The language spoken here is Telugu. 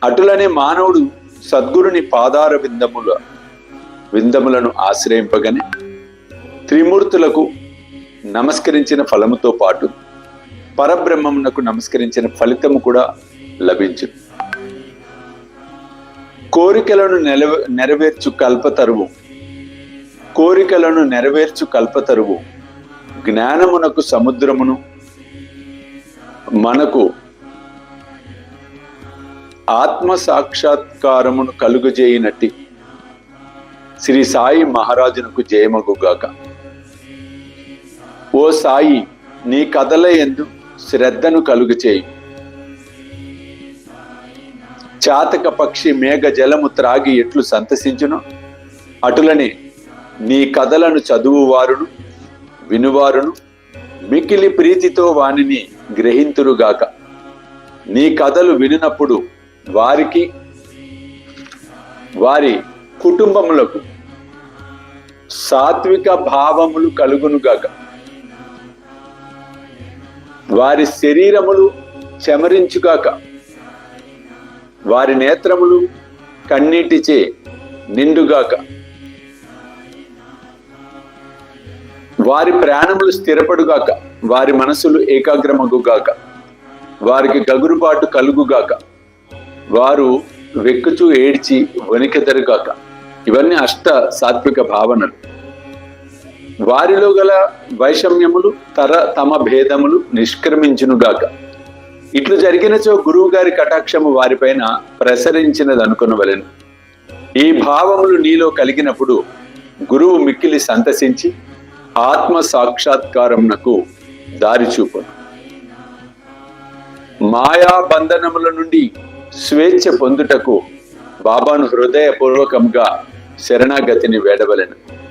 అటులనే మానవుడు సద్గురుని పాదార విందములను ఆశ్రయింపగానే త్రిమూర్తులకు నమస్కరించిన ఫలముతో పాటు పరబ్రహ్మమునకు నమస్కరించిన ఫలితము కూడా లభించు. కోరికలను నెరవేర్చు కల్పతరువు జ్ఞానమునకు సముద్రమును మనకు ఆత్మ సాక్షాత్కారమును కలుగజేయినట్టి శ్రీ సాయి మహారాజునకు జయమగుగాక. ఓ సాయి, నీ కథల యందు శ్రద్ధను కలుగచేయి. చాతక పక్షి మేఘ జలము త్రాగి ఎట్లు సంతసించును, అటులనే నీ కథలను చదువువారును వినువారును మికిలి ప్రీతితో వానిని గ్రహింతురుగాక. నీ కథలు వినినప్పుడు వారికి వారి కుటుంబములకు సాత్విక భావములు కలుగునుగాక. వారి శరీరములు చెమరించుగాక. వారి నేత్రములు కన్నీటిచే నిండుగాక. వారి ప్రాణములు స్థిరపడుగాక. వారి మనసులు ఏకాగ్రమగుగాక. వారికి గగురుబాటు కలుగుగాక. వారు వెక్కుచూ ఏడ్చి వణికెదరుగాక. ఇవన్నీ అష్ట సాత్విక భావనలు. వారిలో గల వైషమ్యములు తమ భేదములు నిష్క్రమించునుగాక. ఇట్లు జరిగినచో గురువు గారి కటాక్షము వారిపైన ప్రసరించినది అనుకొనవలెను. ఈ భావములు నీలో కలిగినప్పుడు గురువు మిక్కిలి సంతసించి ఆత్మ సాక్షాత్కారమునకు దారి చూపును. మాయా బంధనముల నుండి స్వేచ్ఛ పొందుటకు బాబాను హృదయపూర్వకంగా శరణాగతిని వేడవలెను.